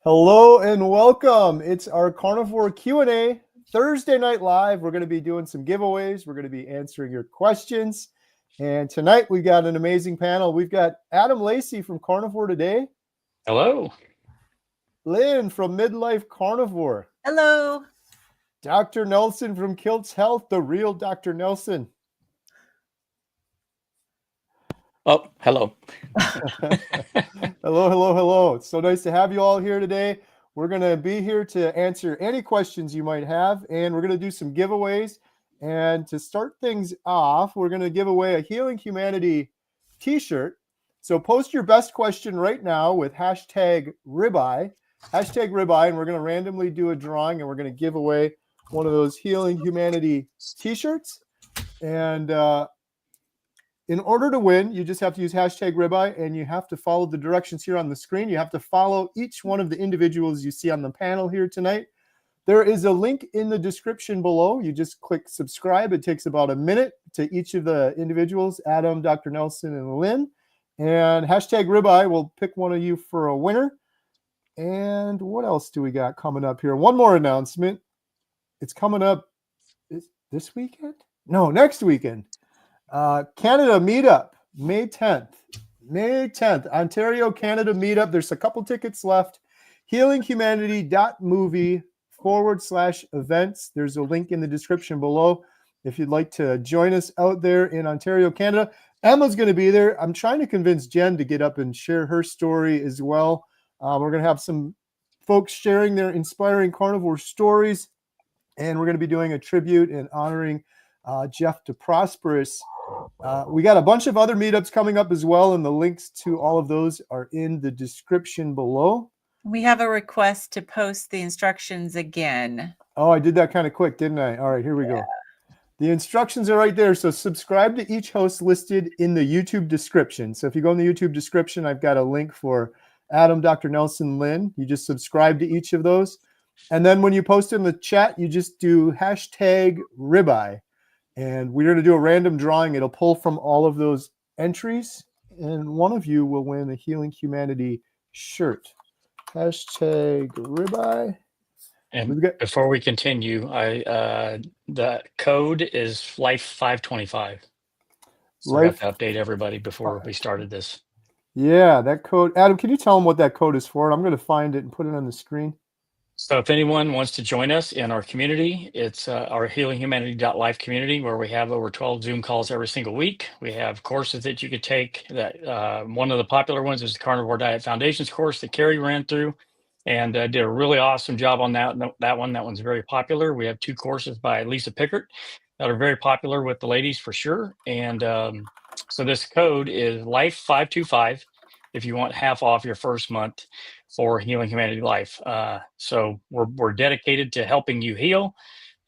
Hello and welcome. It's our Carnivore Q&A Thursday night live. We're going to be doing some giveaways. We're going to be answering your questions. And tonight we got an amazing panel. We've got Adam Lacey from Carnivore Today, Hello. Lynn from Midlife Carnivore, Hello. Dr. Nelson from Kilts Health, the real Dr. Nelson. Oh, hello. Hello. It's so nice to have you all here today. We're going to be here to answer any questions you might have, and we're going to do some giveaways. And to start things off, we're going to give away a Healing Humanity t-shirt. So post your best question right now with hashtag ribeye, and we're going to randomly do a drawing, and we're going to give away one of those Healing Humanity t-shirts. And in order to win, you just have to use hashtag ribeye, and you have to follow the directions here on the screen. You have to follow each one of the individuals you see on the panel here tonight. There is a link in the description below. You just click subscribe. It takes about a minute to each of the individuals, Adam, Dr. Nelson, and Lynn. And hashtag ribeye will pick one of you for a winner. And what else do we got coming up here? One more announcement. It's coming up this weekend? No, next weekend. Canada meetup, May 10th, Ontario, Canada meetup. There's a couple tickets left. healinghumanity.movie/events. There's a link in the description below if you'd like to join us out there in Ontario, Canada. Emma's going to be there. I'm trying to convince Jen to get up and share her story as well. We're going to have some folks sharing their inspiring carnivore stories, and we're going to be doing a tribute and honoring Jeff DeProsperous. We got a bunch of other meetups coming up as well, and the links to all of those are in the description below. We have a request to post the instructions again. Oh, I did that kind of quick, didn't I? All right, here we go. The instructions are right there. So subscribe to each host listed in the YouTube description. So if you go in the YouTube description, I've got a link for Adam, Dr. Nelson, Lynn. You just subscribe to each of those. And then when you post in the chat, you just do hashtag ribeye. And we're going to do a random drawing. It'll pull from all of those entries, and one of you will win a Healing Humanity shirt. Hashtag ribeye. And before we continue, the code is Life525. So I got to update everybody before we started this. Yeah, that code. Adam, can you tell them what that code is for? I'm going to find it and put it on the screen. So if anyone wants to join us in our community, it's our healinghumanity.life community, where we have over 12 Zoom calls every single week. We have courses that you could take. That one of the popular ones is the Carnivore Diet Foundations course that Kerry ran through, and did a really awesome job on that one. That one's very popular. We have 2 courses by Lisa Pickert that are very popular with the ladies for sure. And so this code is Life525 if you want half off your first month for Healing Humanity Life. So we're dedicated to helping you heal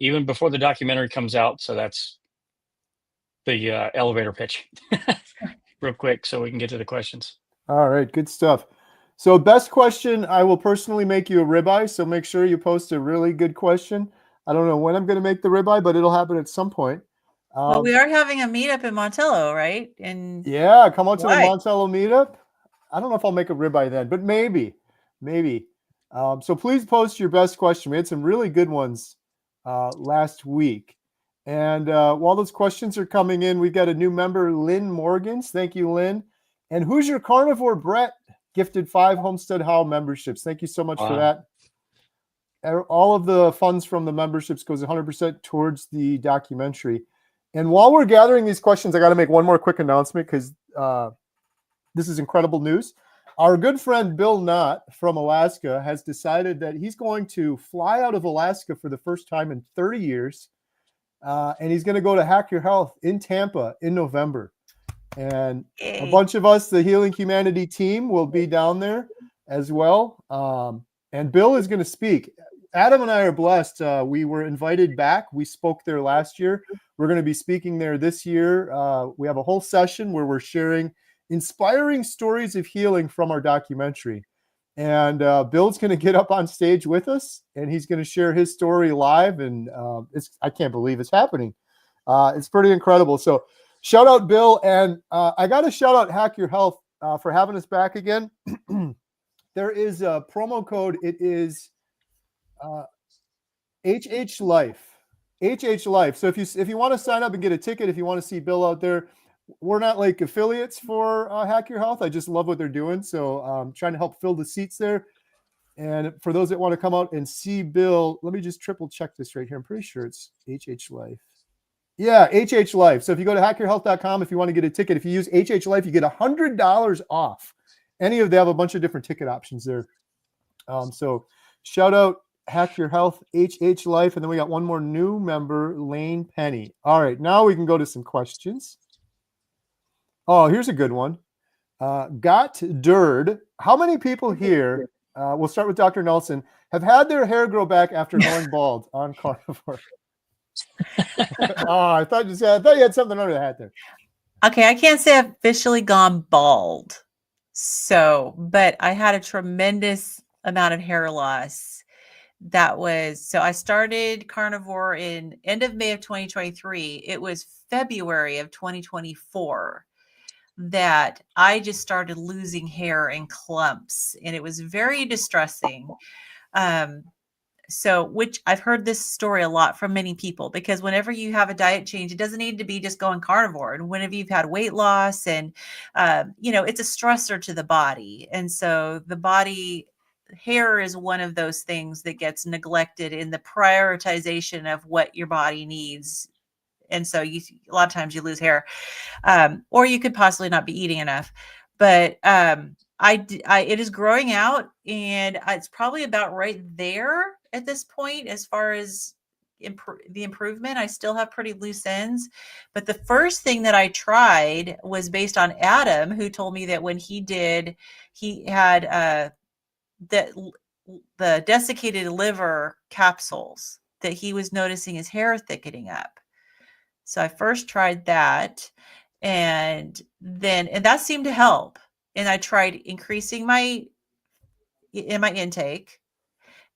even before the documentary comes out. So that's the elevator pitch real quick so we can get to the questions. All right, good stuff. So best question, I will personally make you a ribeye. So make sure you post a really good question. I don't know when I'm going to make the ribeye, but it'll happen at some point. Well, we are having a meetup in Montello, right? Yeah, come out to the Montello meetup. I don't know if I'll make a ribeye then, but maybe. So please post your best question. We had some really good ones last week. And while those questions are coming in, we've got a new member, Lynn Morgans. Thank you, Lynn. And Who's Your Carnivore? Brett gifted 5 Homestead How memberships. Thank you so much for that. All of the funds from the memberships goes 100% towards the documentary. And while we're gathering these questions, I got to make one more quick announcement because this is incredible news. Our good friend Bill Knott from Alaska has decided that he's going to fly out of Alaska for the first time in 30 years. And he's going to go to Hack Your Health in Tampa in November. And a bunch of us, the Healing Humanity team, will be down there as well. And Bill is going to speak. Adam and I are blessed. We were invited back. We spoke there last year. We're going to be speaking there this year. We have a whole session where we're sharing inspiring stories of healing from our documentary. And Bill's going to get up on stage with us, and he's going to share his story live. And I can't believe it's happening. It's pretty incredible. So shout out Bill. And I got to shout out Hack Your Health for having us back again. there is a promo code. It is HH Life. HH Life. So if you want to sign up and get a ticket, if you want to see Bill out there, we're not like affiliates for Hack Your Health. I just love what they're doing. So trying to help fill the seats there. And for those that want to come out and see Bill, let me just triple check this right here. I'm pretty sure it's HH Life. Yeah, HH Life. So if you go to hackyourhealth.com, if you want to get a ticket, if you use HH Life, you get $100 off. Any of them have a bunch of different ticket options there. So shout out Hack Your Health, HH Life. And then we got one more new member, Lane Penny. All right, now we can go to some questions. Oh, here's a good one. Got Dird. How many people here, we'll start with Dr. Nelson, have had their hair grow back after going bald on Carnivore? I thought you had something under the hat there. Okay, I can't say I've officially gone bald. So, but I had a tremendous amount of hair loss. So I started Carnivore in end of May of 2023. It was February of 2024 that I just started losing hair in clumps, and it was very distressing. So, which I've heard this story a lot from many people, because whenever you have a diet change, it doesn't need to be just going carnivore. And whenever you've had weight loss and, it's a stressor to the body. And so the body hair is one of those things that gets neglected in the prioritization of what your body needs. And so a lot of times you lose hair, or you could possibly not be eating enough, but, it is growing out, and it's probably about right there at this point as far as the improvement. I still have pretty loose ends, but the first thing that I tried was based on Adam, who told me that when he had the desiccated liver capsules, that he was noticing his hair thickening up. So I first tried that, and that seemed to help. And I tried increasing my intake.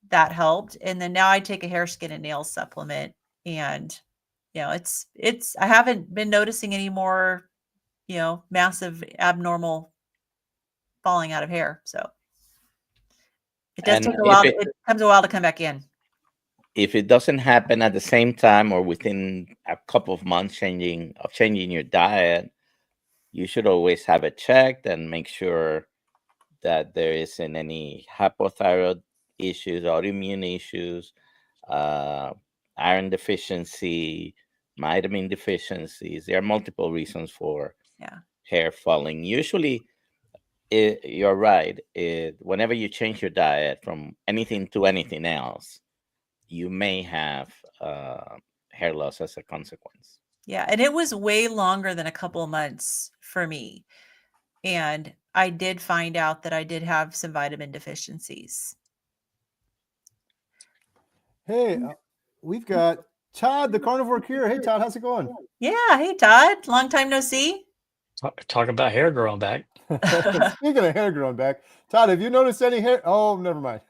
That helped. And then now I take a hair, skin, and nail supplement, and I haven't been noticing any more, massive abnormal falling out of hair. So it does take a while. It comes a while to come back in. If it doesn't happen at the same time or within a couple of months changing your diet, you should always have it checked and make sure that there isn't any hypothyroid issues, autoimmune issues, iron deficiency, vitamin deficiencies. There are multiple reasons for hair falling. Usually, you're right. Whenever you change your diet from anything to anything else, you may have hair loss as a consequence. Yeah, and it was way longer than a couple of months for me. And I did find out that I did have some vitamin deficiencies. Hey, we've got Todd, the Carnivore Cure. Hey, Todd, how's it going? Yeah. Hey, Todd. Long time no see. Talk about hair growing back. Speaking of hair growing back, Todd, have you noticed any hair? Oh, never mind.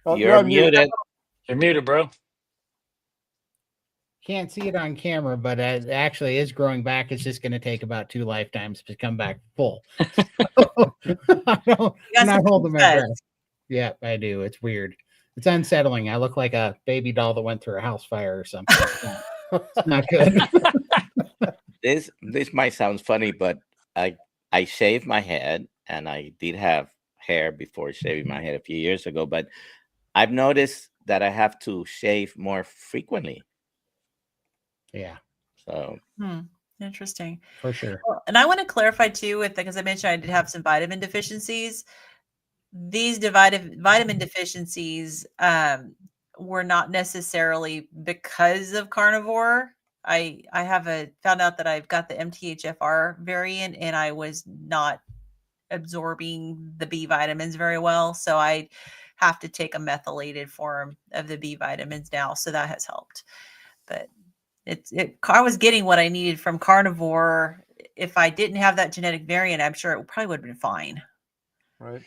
You're muted. You're muted, bro. Can't see it on camera, but it actually is growing back. It's just going to take about 2 lifetimes to come back full. I'm not holding my breath. Yeah, I do. It's weird. It's unsettling. I look like a baby doll that went through a house fire or something. It's not good. This might sound funny, but I shaved my head, and I did have hair before shaving my head a few years ago, but I've noticed that I have to shave more frequently. Yeah. So interesting. For sure. Well, and I want to clarify too, because I mentioned I did have some vitamin deficiencies. These vitamin deficiencies were not necessarily because of carnivore. I found out that I've got the MTHFR variant, and I was not absorbing the B vitamins very well. So I have to take a methylated form of the B vitamins now. So that has helped. But I was getting what I needed from carnivore. If I didn't have that genetic variant, I'm sure it probably would have been fine. Right.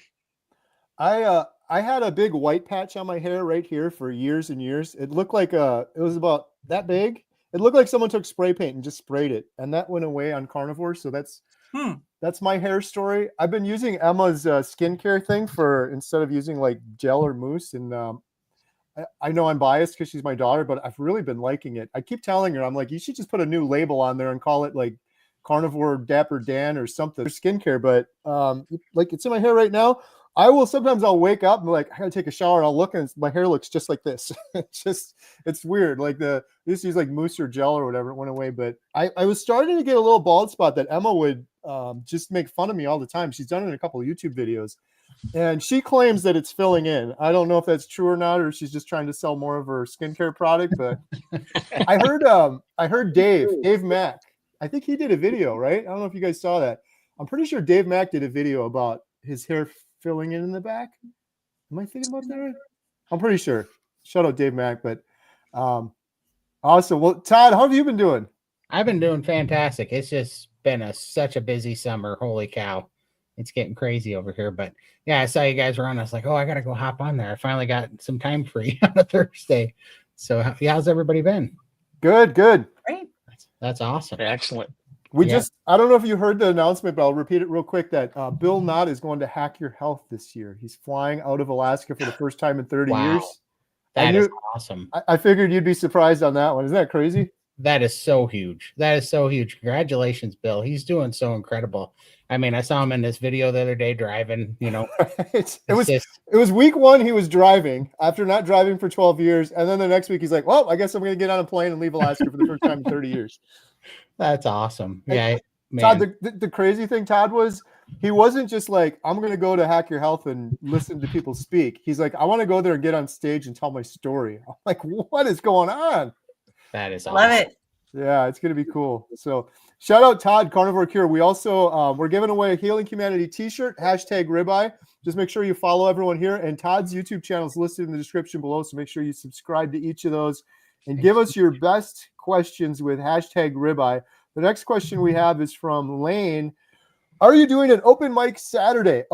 I had a big white patch on my hair right here for years and years. It looked like it was about that big. It looked like someone took spray paint and just sprayed it, and that went away on carnivore. So that's That's my hair story. I've been using Emma's skincare thing for instead of using like gel or mousse. And I know I'm biased because she's my daughter, but I've really been liking it. I keep telling her, I'm like, you should just put a new label on there and call it like Carnivore Dapper Dan or something. Skincare, but like it's in my hair right now. Sometimes I'll wake up and be like, I gotta take a shower. I'll look and my hair looks just like this. It's weird. Like I used to use like mousse or gel or whatever. It went away, but I was starting to get a little bald spot that Emma would just make fun of me all the time. She's done it in a couple of YouTube videos, and she claims that it's filling in. I don't know if that's true or not, or she's just trying to sell more of her skincare product. But I heard Dave Mack. I think he did a video, right? I don't know if you guys saw that. I'm pretty sure Dave Mack did a video about his hair filling in the back. Am I thinking about that right? I'm pretty sure. Shout out Dave Mack. But awesome. Well, Todd, how have you been doing? I've been doing fantastic. It's just been such a busy summer. Holy cow. It's getting crazy over here. But yeah, I saw you guys were on. I was like, oh, I got to go hop on there. I finally got some time free on a Thursday. So how's everybody been? Good. Great. That's awesome. Excellent. I don't know if you heard the announcement, but I'll repeat it real quick that Bill Knott is going to Hack Your Health this year. He's flying out of Alaska for the first time in 30 years. That is awesome. I figured you'd be surprised on that one. Isn't that crazy? That is so huge. Congratulations, Bill. He's doing so incredible. I mean, I saw him in this video the other day driving, it was week one. He was driving after not driving for 12 years. And then the next week he's like, well, I guess I'm going to get on a plane and leave Alaska for the first time in 30 years. That's awesome. Yeah. Todd, the crazy thing, Todd, was he wasn't just like, I'm going to go to Hack Your Health and listen to people speak. He's like, I want to go there and get on stage and tell my story. I'm like, what is going on? That is awesome. Love it. Yeah, it's going to be cool. So shout out Todd, Carnivore Cure. We also, we're giving away a Healing Humanity t-shirt, #ribeye. Just make sure you follow everyone here. And Todd's YouTube channel is listed in the description below. So make sure you subscribe to each of those and give us your best questions with #ribeye. The next question we have is from Lane. Are you doing an open mic Saturday?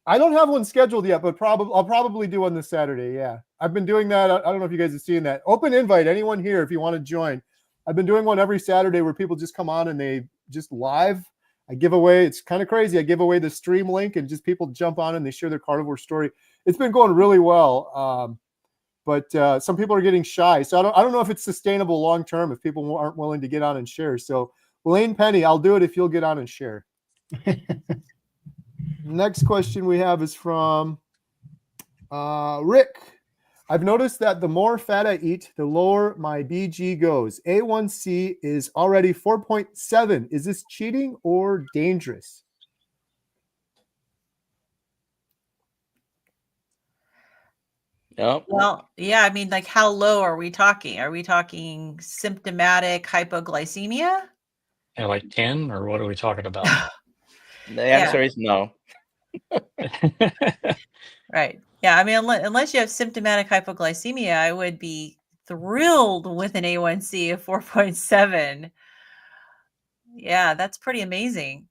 I don't have one scheduled yet, but I'll probably do one this Saturday. Yeah, I've been doing that. I don't know if you guys have seen that. Open invite, anyone here if you want to join. I've been doing one every Saturday where people just come on and they just live. I give away, it's kind of crazy. I give away the stream link and just people jump on and they share their carnivore story. It's been going really well. But some people are getting shy. So I don't know if it's sustainable long term if people aren't willing to get on and share. So Lane Penny, I'll do it if you'll get on and share. Next question we have is from Rick. I've noticed that the more fat I eat, the lower my BG goes. A1C is already 4.7. Is this cheating or dangerous? Yep. Well, yeah, I mean, like how low are we talking? Are we talking symptomatic hypoglycemia? And like 10, or what are we talking about? The answer is no. Right. Yeah. I mean, unless you have symptomatic hypoglycemia, I would be thrilled with an A1C of 4.7. Yeah, that's pretty amazing.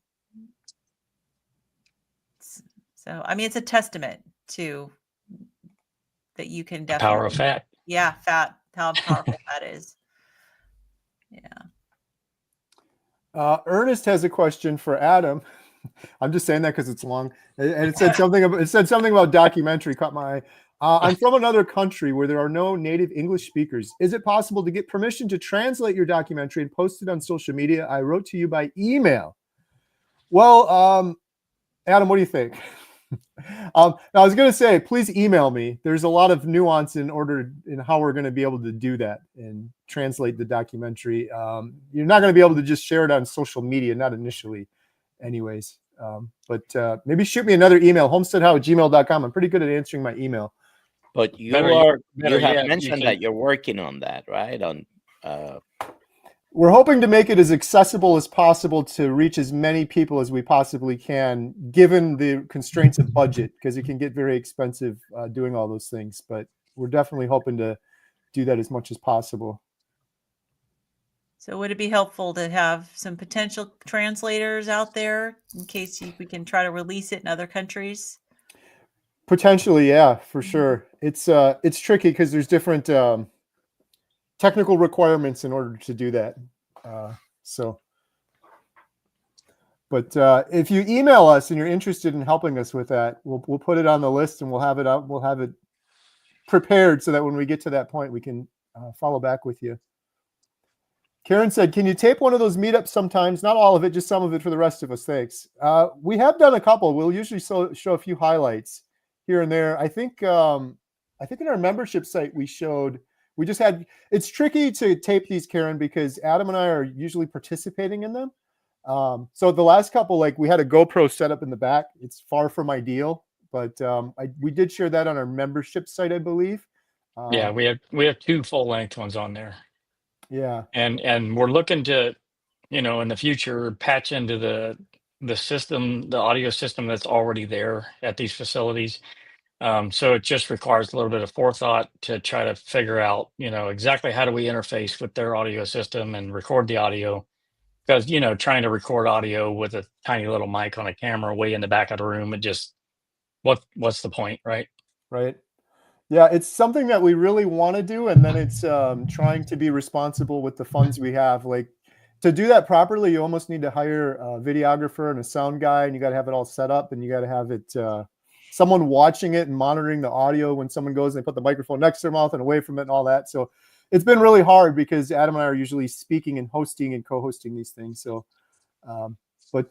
So, I mean, it's a testament to that you can definitely Power of fat. Yeah, fat, how powerful that is. Yeah. Ernest has a question for Adam. I'm just saying that because it's long, and it said something about documentary. Caught my eye. I'm from another country where there are no native English speakers. Is it possible to get permission to translate your documentary and post it on social media? I wrote to you by email. Well, Adam, what do you think? Now, I was going to say, please email me. There's a lot of nuance in how we're going to be able to do that and translate the documentary. You're not going to be able to just share it on social media, not initially anyways. But maybe shoot me another email, homesteadhow@gmail.com. I'm pretty good at answering my email. But you Better have yet, mentioned that you're working on that, right? We're hoping to make it as accessible as possible to reach as many people as we possibly can, given the constraints of budget, because it can get very expensive doing all those things. But we're definitely hoping to do that as much as possible. So would it be helpful to have some potential translators out there in case we can try to release it in other countries? Potentially, yeah, for sure. It's tricky because there's different technical requirements in order to do that. So But if you email us and you're interested in helping us with that, we'll put it on the list and we'll have it up. We'll have it prepared so that when we get to that point, we can follow back with you. Karen said, can you tape one of those meetups sometimes? Not all of it, just some of it for the rest of us. Thanks. We have done a couple. We'll usually show a few highlights here and there. I think in our membership site we just had, it's tricky to tape these, Karen, because Adam and I are usually participating in them. So the last couple, like we had a GoPro set up in the back. It's far from ideal, but we did share that on our membership site, I believe. Yeah, we have 2 full-length ones on there. Yeah. And we're looking to, in the future, patch into the system, the audio system that's already there at these facilities. So it just requires a little bit of forethought to try to figure out, exactly how do we interface with their audio system and record the audio. Because, trying to record audio with a tiny little mic on a camera way in the back of the room, what's the point, right? Right. Yeah, it's something that we really want to do, and then it's trying to be responsible with the funds we have. Like, to do that properly, you almost need to hire a videographer and a sound guy, and you got to have it all set up, and you got to have it someone watching it and monitoring the audio when someone goes and they put the microphone next to their mouth and away from it and all that. So it's been really hard because Adam and I are usually speaking and hosting and co-hosting these things. So, but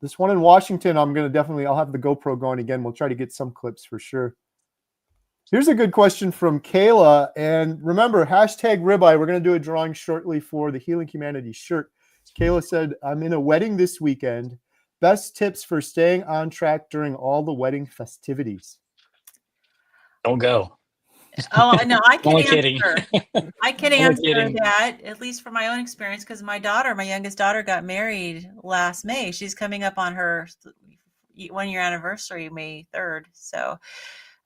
this one in Washington, I'll have the GoPro going again. We'll try to get some clips for sure. Here's a good question from Kayla. And remember, hashtag ribeye. We're going to do a drawing shortly for the Healing Humanity shirt. Kayla said, I'm in a wedding this weekend. Best tips for staying on track during all the wedding festivities. Don't go. Oh, no, I can Only kidding. answer. I can Only answer kidding. that, at least from my own experience, because my youngest daughter, got married last May. She's coming up on her 1-year anniversary, May 3rd. So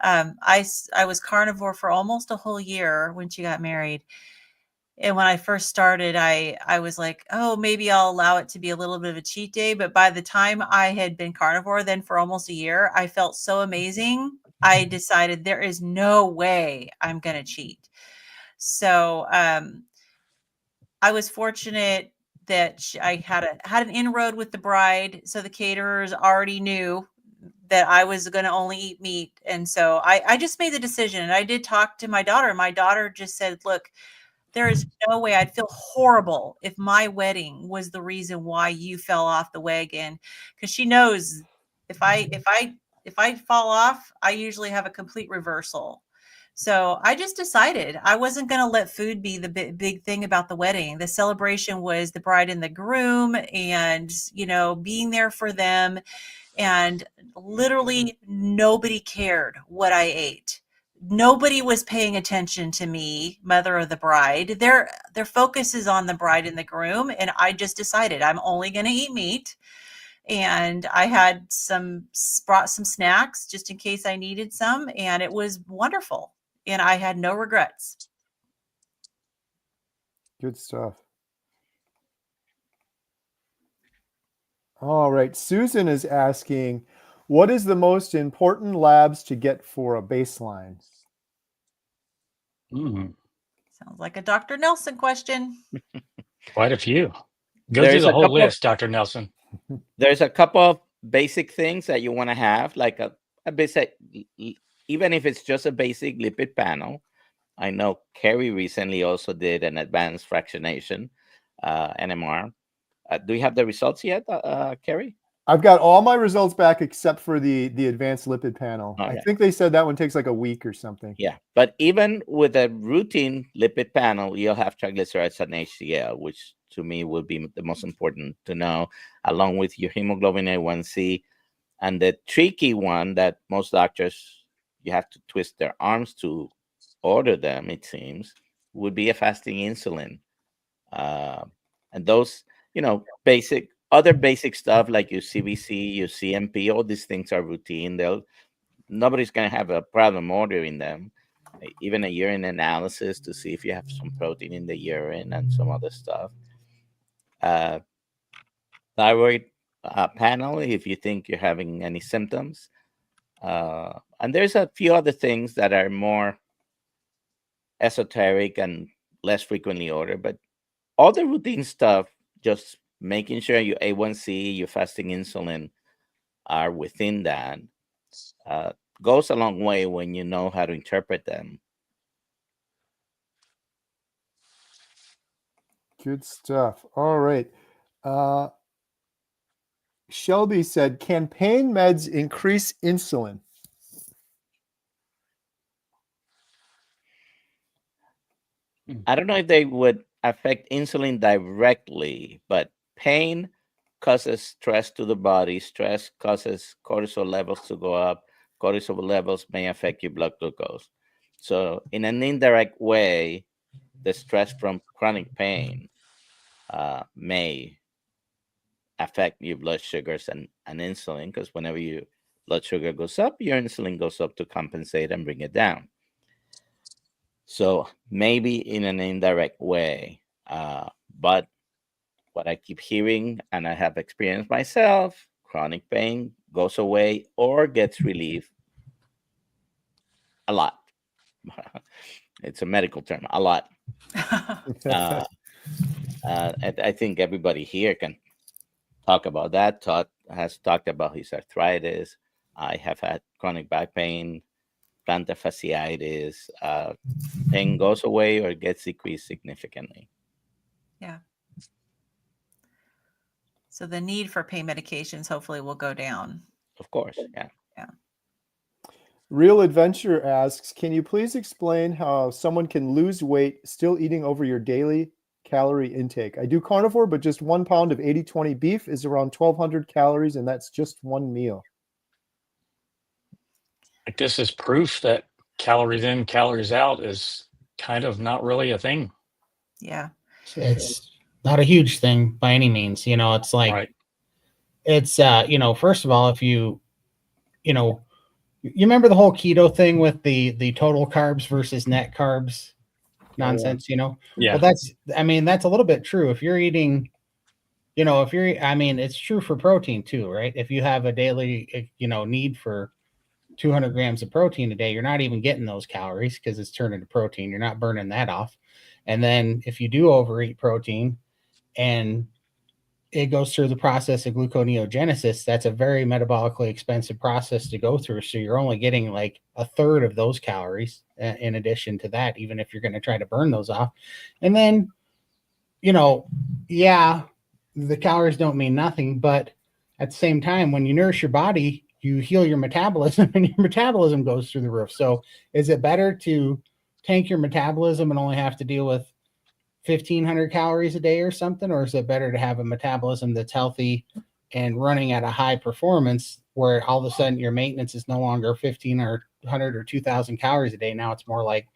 I was carnivore for almost a whole year when she got married. And when I first started, I was like, oh, maybe I'll allow it to be a little bit of a cheat day. But by the time I had been carnivore then for almost a year, I felt so amazing. I decided there is no way I'm going to cheat. So I was fortunate that I had an inroad with the bride. So the caterers already knew that I was going to only eat meat. And so I just made the decision. And I did talk to my daughter. My daughter just said, look, there is no way. I'd feel horrible if my wedding was the reason why you fell off the wagon. Because she knows if I fall off, I usually have a complete reversal. So I just decided I wasn't going to let food be the big thing about the wedding. The celebration was the bride and the groom and, being there for them. And literally nobody cared what I ate. Nobody was paying attention to me, mother of the bride. Their focus is on the bride and the groom. And I just decided I'm only going to eat meat. And I had brought some snacks just in case I needed some. And it was wonderful. And I had no regrets. Good stuff. All right. Susan is asking, what is the most important labs to get for a baseline? Sounds like a Dr. Nelson question. Quite a few. Go through the whole list, Dr. Nelson. There's a couple of basic things that you want to have, like a basic, even if it's just a basic lipid panel. I know Kerry recently also did an advanced fractionation, NMR. Do you have the results yet, Kerry? I've got all my results back except for the advanced lipid panel. Okay. I think they said that one takes like a week or something. Yeah, but even with a routine lipid panel, you'll have triglycerides and HDL, which to me would be the most important to know, along with your hemoglobin A1C. And the tricky one that most doctors, you have to twist their arms to order them, it seems, would be a fasting insulin. And those, other basic stuff like your CBC, your CMP, all these things are routine. Nobody's going to have a problem ordering them. Even a urine analysis to see if you have some protein in the urine and some other stuff. Thyroid panel, if you think you're having any symptoms. And there's a few other things that are more esoteric and less frequently ordered, but all the routine stuff, just making sure your A1C, your fasting insulin are within that goes a long way when you know how to interpret them. Good stuff. All right. Shelby said, can pain meds increase insulin? I don't know if they would affect insulin directly, but pain causes stress to the body. Stress causes cortisol levels to go up. Cortisol levels may affect your blood glucose. So in an indirect way, the stress from chronic pain may affect your blood sugars and insulin, because whenever your blood sugar goes up, your insulin goes up to compensate and bring it down. So maybe in an indirect way, but what I keep hearing, and I have experienced myself, chronic pain goes away or gets relief a lot. It's a medical term, a lot. I think everybody here can talk about that. Todd has talked about his arthritis. I have had chronic back pain, plantar fasciitis. Pain goes away or gets decreased significantly. Yeah. So the need for pain medications hopefully will go down. Of course, yeah. Yeah. Real Adventure asks, can you please explain how someone can lose weight still eating over your daily calorie intake? I do carnivore, but just 1 pound of 80/20 beef is around 1,200 calories, and that's just one meal. Like, this is proof that calories in, calories out is kind of not really a thing. Yeah. It's not a huge thing by any means. You know, it's like, Right. it's, you know, first of all, if you know, you remember the whole keto thing with the total carbs versus net carbs nonsense, you know? Yeah. Well, I mean, that's a little bit true. If you're eating, you know, I mean, it's true for protein too, right? If you have a daily, you know, need for 200 grams of protein a day, you're not even getting those calories because it's turned into protein. You're not burning that off. And then if you do overeat protein and it goes through the process of gluconeogenesis, that's a very metabolically expensive process to go through. So you're only getting like a third of those calories in addition to that, even if you're going to try to burn those off. And then, you know, yeah, the calories don't mean nothing, but at the same time, when you nourish your body, you heal your metabolism and your metabolism goes through the roof. So is it better to tank your metabolism and only have to deal with 1,500 calories a day or something? Or is it better to have a metabolism that's healthy and running at a high performance where all of a sudden your maintenance is no longer 1,500 or 2,000 calories a day? Now it's more like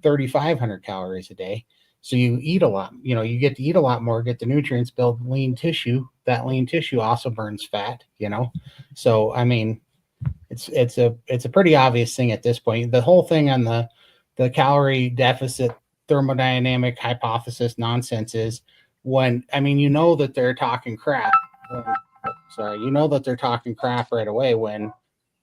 3,500 calories a day. So you eat a lot, you know, you get to eat a lot more, get the nutrients, build lean tissue. That lean tissue also burns fat, you know? So, I mean, it's a pretty obvious thing at this point. The whole thing on the calorie deficit thermodynamic hypothesis nonsense is when, I mean, you know that they're talking crap. You know that they're talking crap right away when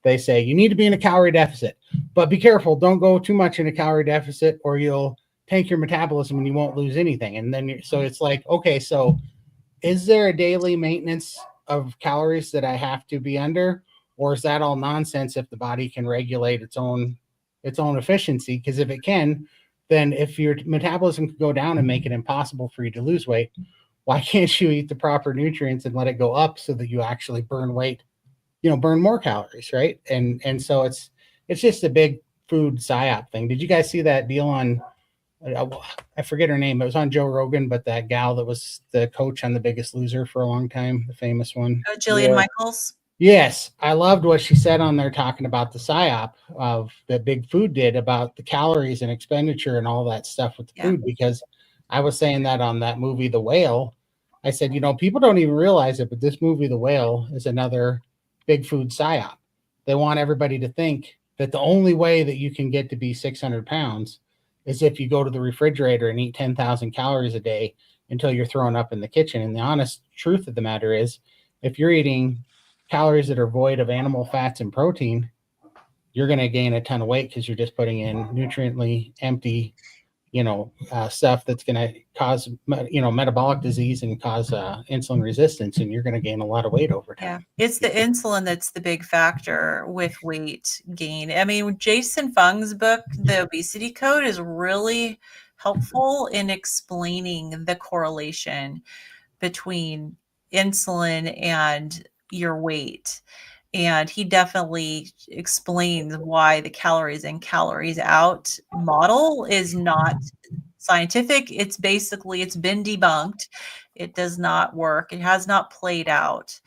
they say you need to be in a calorie deficit, but be careful, don't go too much in a calorie deficit or you'll tank your metabolism and you won't lose anything. And then so it's like, okay, so is there a daily maintenance of calories that I have to be under, or is that all nonsense if the body can regulate its own efficiency? Because if it can, then if your metabolism can go down and make it impossible for you to lose weight, why can't you eat the proper nutrients and let it go up so that you actually burn weight, you know, burn more calories, right? And so it's just a big food psyop thing. Did you guys see that deal on, I forget her name, it was on Joe Rogan, but that gal that was the coach on The Biggest Loser for a long time, the famous one? Jillian Michaels. Yes, I loved what she said on there talking about the psyop of that big food did about the calories and expenditure and all that stuff with the food, because I was saying that on that movie, The Whale. I said, you know, people don't even realize it, but this movie, The Whale, is another big food psyop. They want everybody to think that the only way that you can get to be 600 pounds is if you go to the refrigerator and eat 10,000 calories a day until you're thrown up in the kitchen. And the honest truth of the matter is, if you're eating calories that are void of animal fats and protein, you're going to gain a ton of weight because you're just putting in nutriently empty stuff that's going to cause, metabolic disease and cause insulin resistance, and you're going to gain a lot of weight over Yeah, time. it's the insulin that's the big factor with weight gain. I mean, Jason Fung's book, The Obesity Code, is really helpful in explaining the correlation between insulin and your weight. And he definitely explains why the calories in, calories out model is not scientific. It's basically, it's been debunked. It does not work. It has not played out.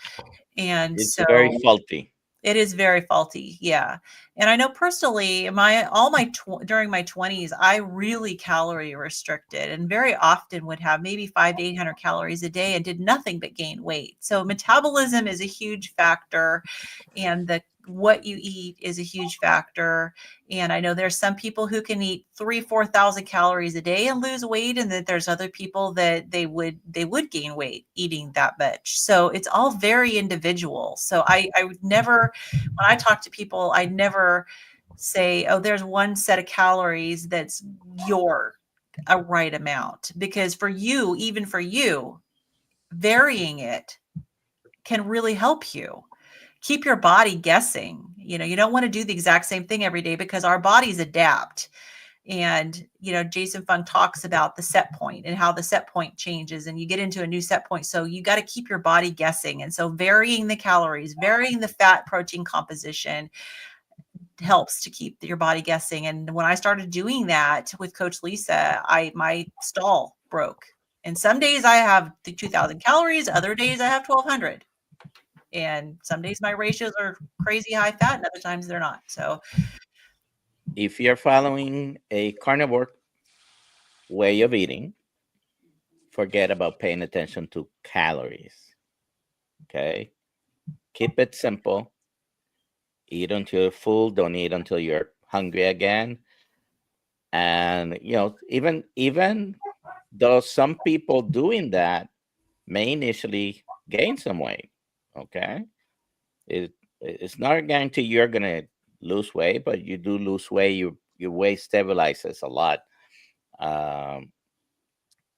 And It's so very faulty. it is very faulty. Yeah. And I know personally, during my 20s, I really calorie restricted and very often would have maybe 500 to 800 calories a day and did nothing but gain weight. So metabolism is a huge factor, and what you eat is a huge factor. And I know there's some people who can eat 4,000 calories a day and lose weight, and that there's other people that they would gain weight eating that much. So it's all very individual. So I would never, when I talk to people, I never say, oh, there's one set of calories that's a right amount, because for you, even for you, varying it can really help you keep your body guessing. You don't want to do the exact same thing every day, because our bodies adapt. And, Jason Fung talks about the set point and how the set point changes, and you get into a new set point. So you got to keep your body guessing. And so varying the calories, varying the fat protein composition helps to keep your body guessing. And when I started doing that with Coach Lisa, my stall broke. And some days I have the 2,000 calories, other days I have 1,200. And some days my ratios are crazy high fat, and other times they're not. So if you're following a carnivore way of eating, forget about paying attention to calories. Okay? Keep it simple. Eat until you're full. Don't eat until you're hungry again. And, even though some people doing that may initially gain some weight, okay? It's not a guarantee you're going to lose weight, but you do lose weight. Your weight stabilizes a lot.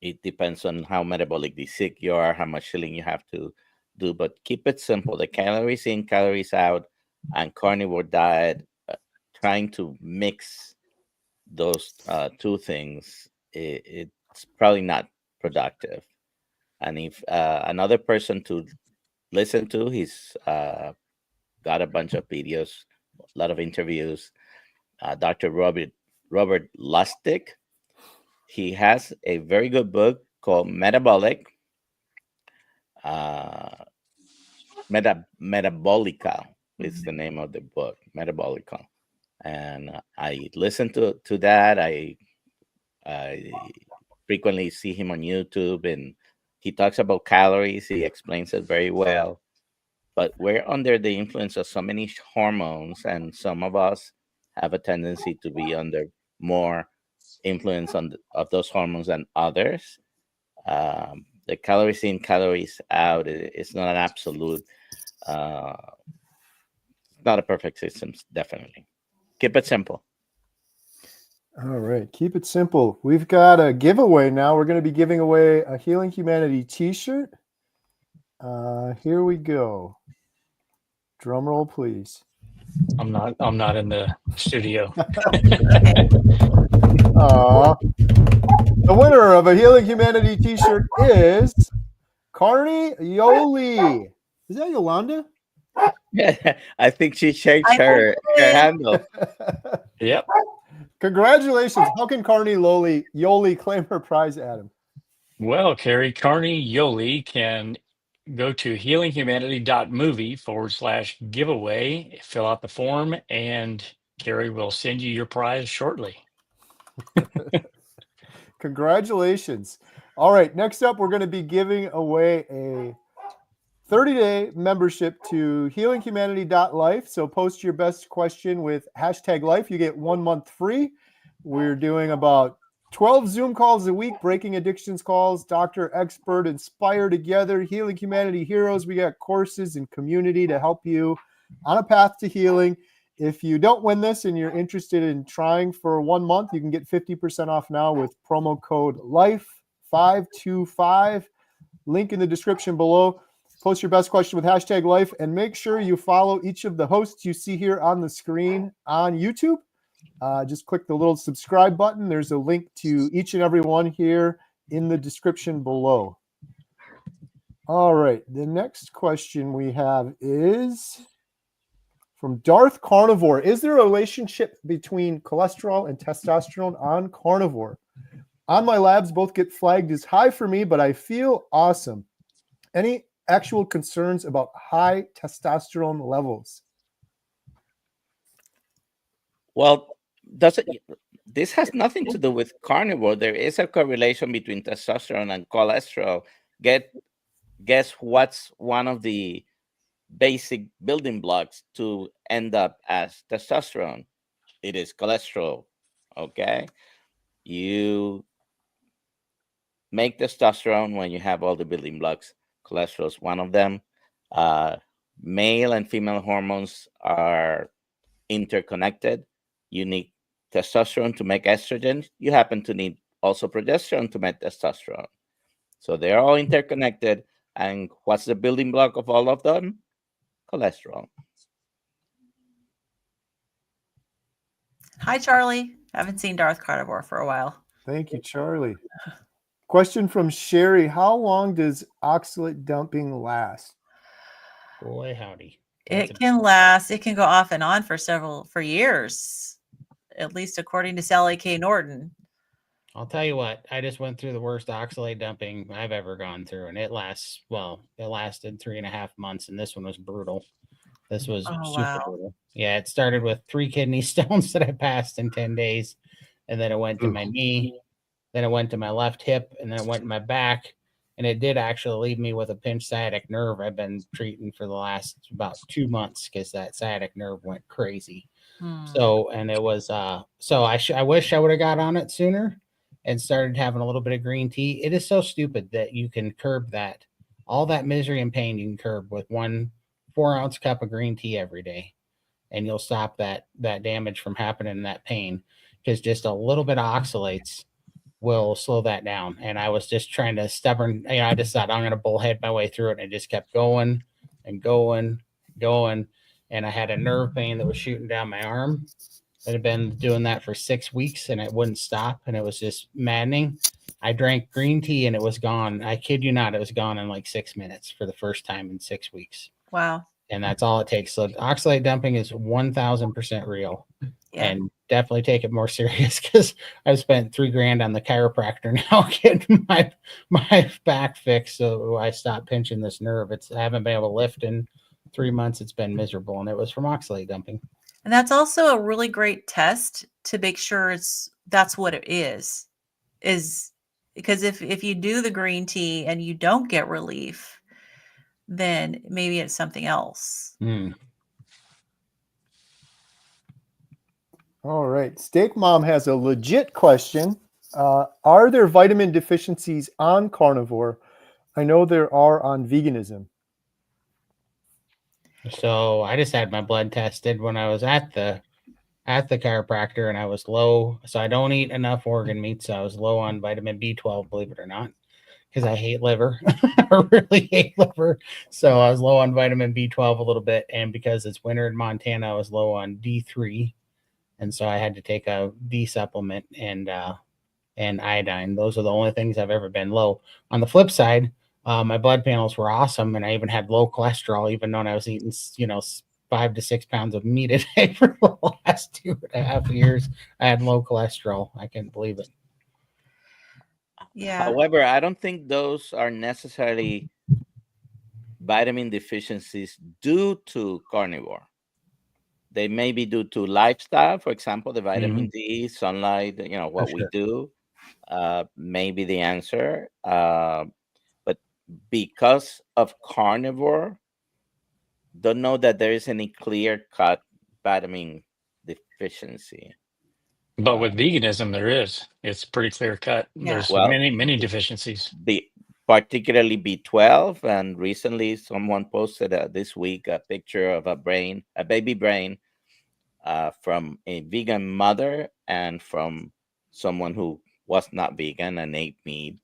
It depends on how metabolically sick you are, how much healing you have to do, but keep it simple. The calories in, calories out, and carnivore diet, trying to mix those two things, it's probably not productive. And if another person to listen to, he's got a bunch of videos, a lot of interviews. Dr. Robert Lustig, he has a very good book called Metabolical, is the name of the book, Metabolical. And I listen to that. I frequently see him on YouTube, and he talks about calories. He explains it very well. But we're under the influence of so many hormones, and some of us have a tendency to be under more influence of those hormones than others. The calories in, calories out is not an absolute, not a perfect system, definitely. Keep it simple. All right. Keep it simple. We've got a giveaway now. We're going to be giving away a Healing Humanity t-shirt. Here we go. Drum roll, please. I'm not in the studio. The winner of a Healing Humanity t-shirt is Carney Yoli. Is that Yolanda? Yeah, I think she changed her handle. Yep. Congratulations. How can Carney Yoli claim her prize, Adam? Well, Kerry, Carney Yoli can go to healinghumanity.movie/giveaway, fill out the form, and Kerry will send you your prize shortly. Congratulations. All right. Next up, we're going to be giving away a 30-day membership to healinghumanity.life. So post your best question with #life. You get 1 month free. We're doing about 12 Zoom calls a week, breaking addictions calls, doctor, expert, inspire together, Healing Humanity heroes. We got courses and community to help you on a path to healing. If you don't win this and you're interested in trying for 1 month, you can get 50% off now with promo code LIFE525. Link in the description below. Post your best question with hashtag life, and make sure you follow each of the hosts you see here on the screen on YouTube. Just click the little subscribe button. There's a link to each and every one here in the description below. All right, the next question we have is from Darth Carnivore. Is there a relationship between cholesterol and testosterone on carnivore? On my labs, both get flagged as high for me, but I feel awesome. Any actual concerns about high testosterone levels? Well, this has nothing to do with carnivore. There is a correlation between testosterone and cholesterol. Guess what's one of the basic building blocks to end up as testosterone? It is cholesterol. Okay, you make testosterone when you have all the building blocks. Cholesterol is one of them. Male and female hormones are interconnected. You need testosterone to make estrogen. You happen to need also progesterone to make testosterone. So they're all interconnected. And what's the building block of all of them? Cholesterol. Hi, Charlie. Haven't seen Darth Carnivore for a while. Thank you, Charlie. Question from Sherry. How long does oxalate dumping last? Boy, howdy. It can last. It can go off and on for years, at least according to Sally K. Norton. I'll tell you what, I just went through the worst oxalate dumping I've ever gone through, and it lasted 3.5 months, and this one was brutal. This was super brutal. Yeah, it started with 3 kidney stones that I passed in 10 days, and then it went to my knee, then it went to my left hip, and then it went to my back, and it did actually leave me with a pinched sciatic nerve. I've been treating for the last about 2 months because that sciatic nerve went crazy. So, and it was, so I wish I would have got on it sooner and started having a little bit of green tea. It is so stupid that you can curb that. All that misery and pain you can curb with 1 4-ounce cup of green tea every day. And you'll stop that damage from happening and that pain, because just a little bit of oxalates will slow that down. And I was just trying to stubborn, I just thought I'm going to bullhead my way through it. And it just kept going and going. And I had a nerve pain that was shooting down my arm. I had been doing that for 6 weeks and it wouldn't stop. And it was just maddening. I drank green tea and it was gone. I kid you not, it was gone in like 6 minutes for the first time in 6 weeks. Wow. And that's all it takes. So oxalate dumping is 1000% real. Yeah. And definitely take it more serious, because I've spent $3,000 on the chiropractor now getting my back fixed. So I stopped pinching this nerve. I haven't been able to lift in 3 months. It's been miserable. And it was from oxalate dumping. And that's also a really great test to make sure that's what it is because if you do the green tea and you don't get relief, then maybe it's something else. All right. Steak Mom has a legit question. Are there vitamin deficiencies on carnivore? I know there are on veganism. So I just had my blood tested when I was at the chiropractor, and I was low. So I don't eat enough organ meat. So I was low on vitamin B12, believe it or not, because I hate liver. I really hate liver. So I was low on vitamin B12 a little bit. And because it's winter in Montana, I was low on D3. And so I had to take a D supplement and iodine. Those are the only things I've ever been low. On the flip side, my blood panels were awesome, and I even had low cholesterol, even though I was eating, 5 to 6 pounds of meat a day for the last 2.5 years. I had low cholesterol. I can't believe it. Yeah. However, I don't think those are necessarily vitamin deficiencies due to carnivore. They may be due to lifestyle, for example, the vitamin D, sunlight, what we do, may be the answer. But because of carnivore, don't know that there is any clear-cut vitamin deficiency. But with veganism, there is. It's pretty clear-cut. Yeah. There's Well, many deficiencies. Particularly B12, and recently someone posted this week a picture of a baby brain from a vegan mother and from someone who was not vegan and ate meat.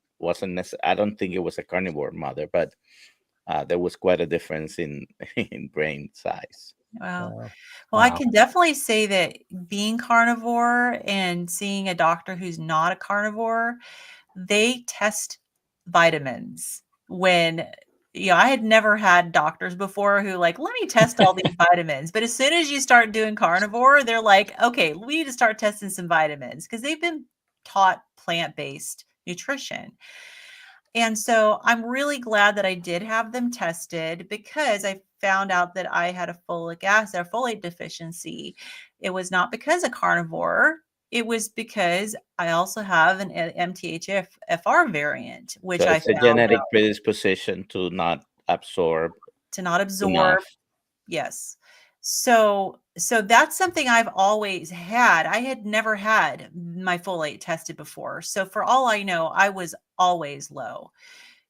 I don't think it was a carnivore mother, but there was quite a difference in in brain size. Wow. Wow. Well, I Wow. can definitely say that being carnivore and seeing a doctor who's not a carnivore, they test vitamins when, I had never had doctors before who like, let me test all these vitamins. But as soon as you start doing carnivore, they're like, okay, we need to start testing some vitamins because they've been taught plant-based nutrition. And so I'm really glad that I did have them tested because I found out that I had a folic acid or folate deficiency. It was not because of carnivore. It was because I also have an MTHFR variant, which So I it's a found genetic out predisposition to not absorb to not absorb. enough. Yes. So that's something I've always had. I had never had my folate tested before. So for all I know, I was always low.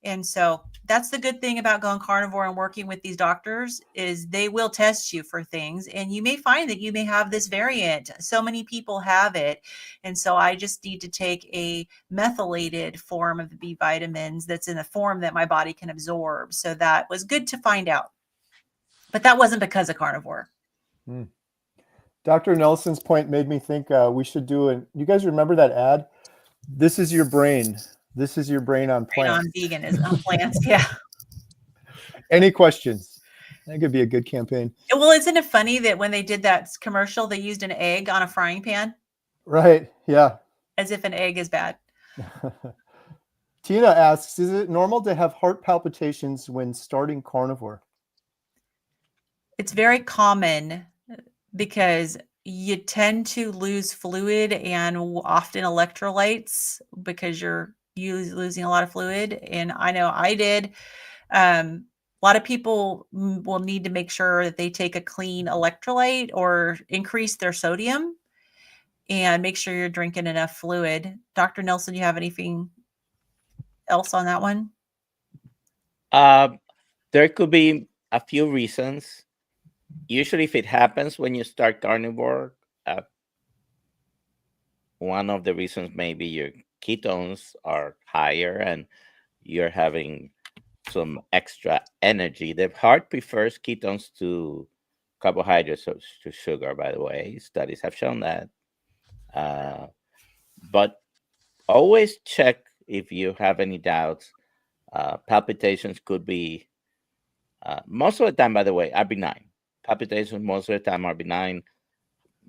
And so that's the good thing about going carnivore and working with these doctors is they will test you for things and you may find that you may have this variant. So many people have it. And so I just need to take a methylated form of the B vitamins that's in a form that my body can absorb. So that was good to find out. But that wasn't because of carnivore. Dr. Nelson's point made me think we should do it. You guys remember that ad? This is your brain. This is your brain on plants. On vegan is on plants. Yeah. Any questions? That could be a good campaign. Well, isn't it funny that when they did that commercial, they used an egg on a frying pan? Right. Yeah. As if an egg is bad. Tina asks, is it normal to have heart palpitations when starting carnivore? It's very common because you tend to lose fluid and often electrolytes because you're losing a lot of fluid. And I know I did. A lot of people will need to make sure that they take a clean electrolyte or increase their sodium and make sure you're drinking enough fluid. Dr. Nelson, you have anything else on that one? There could be a few reasons. Usually, if it happens when you start carnivore, one of the reasons maybe your ketones are higher and you're having some extra energy. The heart prefers ketones to carbohydrates, so to sugar, by the way. Studies have shown that. But always check if you have any doubts. Palpitations could be, most of the time, by the way, are benign. Palpitations most of the time are benign,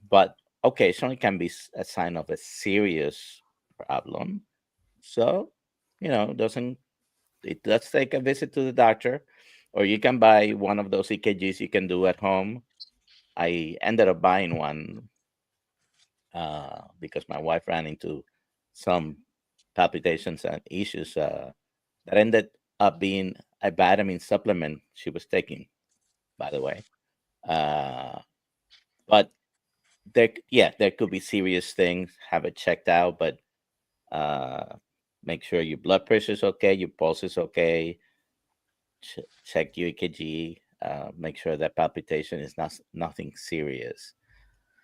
but occasionally can be a sign of a serious problem. So, let's take a visit to the doctor, or you can buy one of those EKGs you can do at home. I ended up buying one because my wife ran into some palpitations and issues that ended up being a vitamin supplement she was taking, by the way. But there could be serious things. Have it checked out, but make sure your blood pressure is okay, your pulse is okay. Check your EKG. Make sure that palpitation is nothing serious.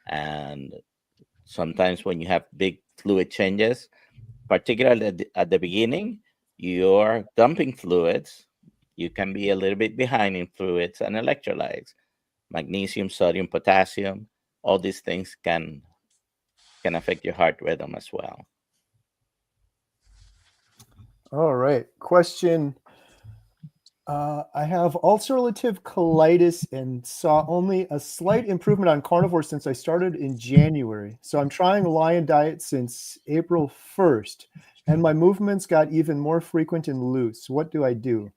And sometimes when you have big fluid changes, particularly at the beginning, you're dumping fluids. You can be a little bit behind in fluids and electrolytes. Magnesium, sodium, potassium, all these things can affect your heart rhythm as well. All right. Question. I have ulcerative colitis and saw only a slight improvement on carnivore since I started in January. So I'm trying Lion Diet since April 1st, and my movements got even more frequent and loose. What do I do?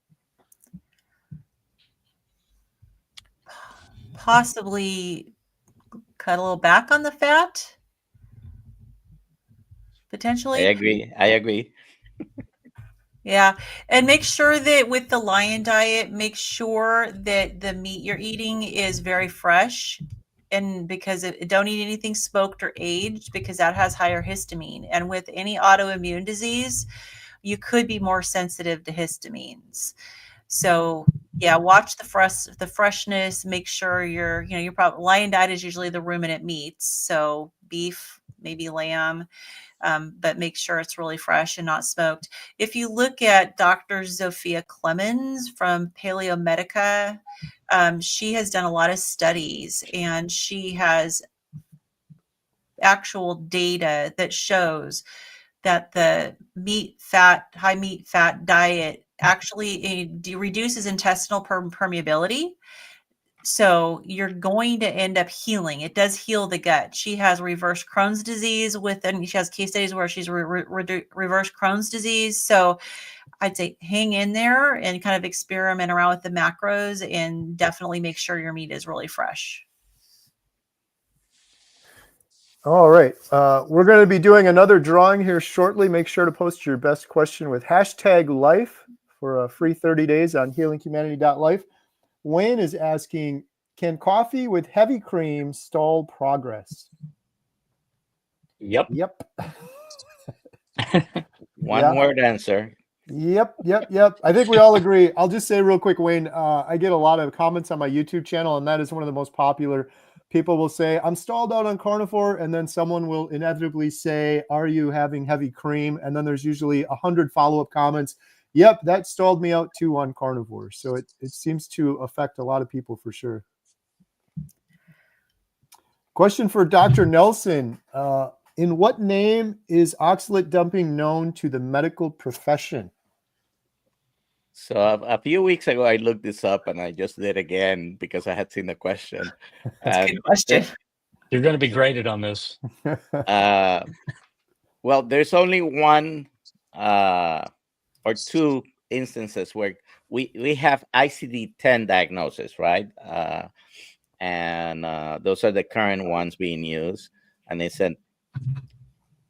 Possibly cut a little back on the fat. Potentially. I agree. Yeah. And make sure that with the Lion Diet, make sure that the meat you're eating is very fresh. And because don't eat anything smoked or aged because that has higher histamine. And with any autoimmune disease, you could be more sensitive to histamines. So yeah, watch the freshness. Make sure you're probably lion diet is usually the ruminant meats. So beef, maybe lamb, but make sure it's really fresh and not smoked. If you look at Dr. Zofia Clemens from Paleomedica, she has done a lot of studies and she has actual data that shows that the high meat fat diet actually reduces intestinal permeability. So you're going to end up healing. It does heal the gut. She has reverse Crohn's disease and she has case studies where she's reverse Crohn's disease. So I'd say hang in there and kind of experiment around with the macros and definitely make sure your meat is really fresh. All right. We're going to be doing another drawing here shortly. Make sure to post your best question with #life for a free 30 days on healinghumanity.life. Wayne is asking, can coffee with heavy cream stall progress? Yep. Yep. One word answer. Yep. I think we all agree. I'll just say real quick, Wayne, I get a lot of comments on my YouTube channel, and that is one of the most popular. People will say, I'm stalled out on carnivore, and then someone will inevitably say, are you having heavy cream? And then there's usually 100 follow-up comments. Yep, that stalled me out too on carnivore. So it seems to affect a lot of people for sure. Question for Dr. Nelson. In what name is oxalate dumping known to the medical profession? So a few weeks ago, I looked this up and I just did again because I had seen the question. That's a good question. You're going to be graded on this. Well, there's only one or two instances where we have ICD-10 diagnosis, right? And those are the current ones being used. And they said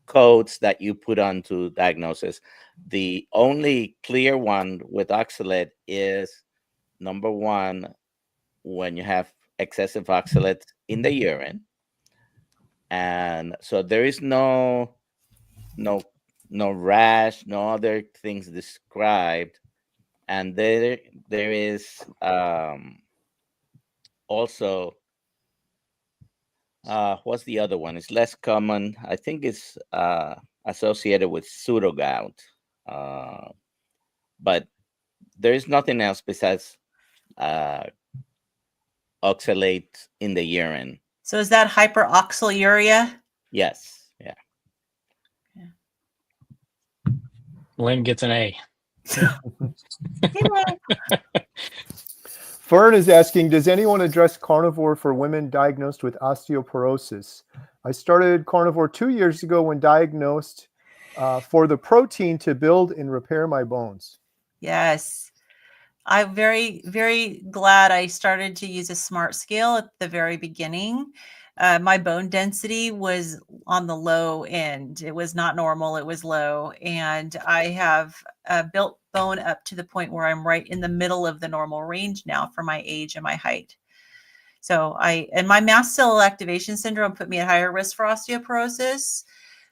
codes that you put onto diagnosis. The only clear one with oxalate is number one, when you have excessive oxalate in the urine. And so there is no rash, no other things described. And there is also what's the other one? It's less common. I think it's associated with pseudogout. But there is nothing else besides oxalate in the urine. So is that hyperoxaluria? Yes. Yeah. Lynn gets an A. Fern is asking, does anyone address carnivore for women diagnosed with osteoporosis? I started carnivore 2 years ago when diagnosed for the protein to build and repair my bones. Yes. I'm very, very glad I started to use a smart scale at the very beginning. My bone density was on the low end. It was not normal. It was low. And I have built bone up to the point where I'm right in the middle of the normal range now for my age and my height. So and my mast cell activation syndrome put me at higher risk for osteoporosis.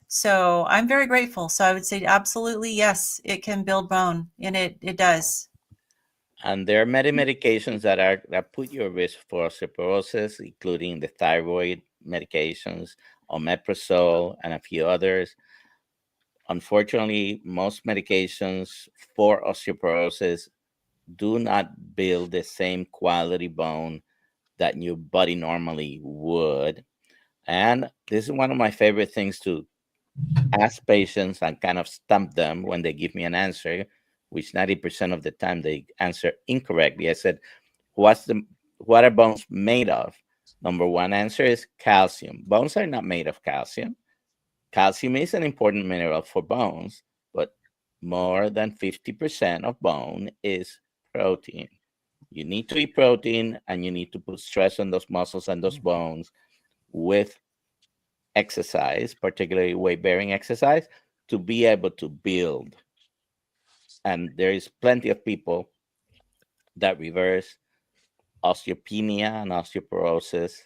So I'm very grateful. So I would say absolutely, yes, it can build bone, and it does. And there are many medications that put you at risk for osteoporosis, including the thyroid medications, omeprazole, and a few others. Unfortunately, most medications for osteoporosis do not build the same quality bone that your body normally would. And this is one of my favorite things to ask patients and kind of stump them when they give me an answer, which 90% of the time they answer incorrectly. I said, what are bones made of? Number one answer is calcium. Bones are not made of calcium. Calcium is an important mineral for bones, but more than 50% of bone is protein. You need to eat protein, and you need to put stress on those muscles and those bones with exercise, particularly weight-bearing exercise, to be able to build. And there is plenty of people that reverse osteopenia and osteoporosis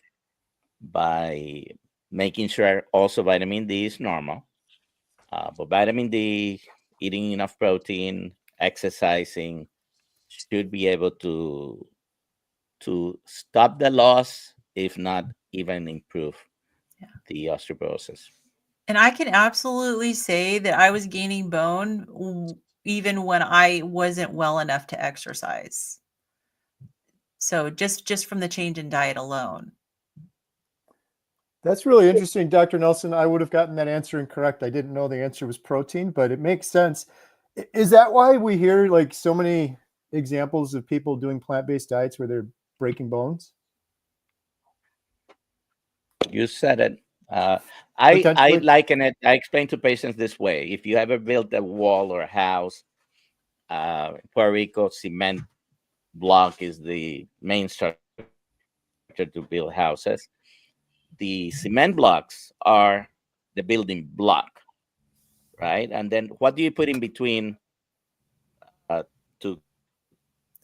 by making sure also vitamin D is normal. But vitamin D, eating enough protein, exercising, should be able to stop the loss, if not even improve the osteoporosis. And I can absolutely say that I was gaining bone even when I wasn't well enough to exercise. So just from the change in diet alone. That's really interesting, Dr. Nelson. I would have gotten that answer incorrect. I didn't know the answer was protein, but it makes sense. Is that why we hear like so many examples of people doing plant-based diets where they're breaking bones? You said it. I Potentially. liken it. I explain to patients this way: if you ever built a wall or a house, Puerto Rico, cement block is the main structure to build houses. The cement blocks are the building block, right? And then what do you put in between to The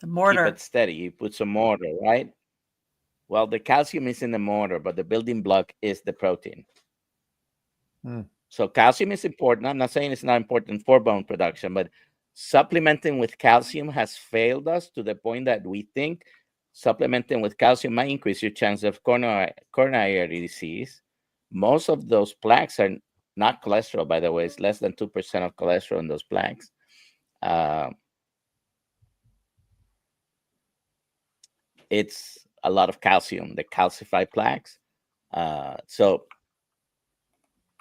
keep mortar. it steady? You put some mortar, right? Well, the calcium is in the mortar, but the building block is the protein. So calcium is important. I'm not saying it's not important for bone production, but supplementing with calcium has failed us to the point that we think supplementing with calcium might increase your chance of coronary artery disease. Most of those plaques are not cholesterol, by the way. It's less than 2% of cholesterol in those plaques. It's a lot of calcium, the calcified plaques. So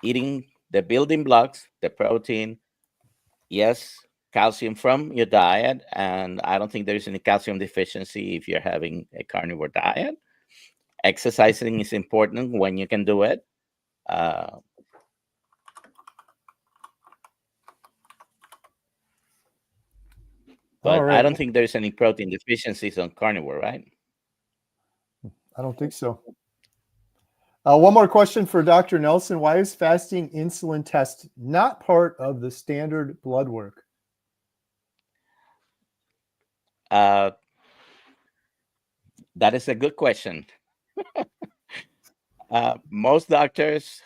eating the building blocks, the protein, yes, calcium from your diet. And I don't think there's any calcium deficiency if you're having a carnivore diet. Exercising is important when you can do it. But right. I don't think there's any protein deficiencies on carnivore, right? I don't think so. One more question for Dr. Nelson. Why is fasting insulin test not part of the standard blood work? That is a good question. Most doctors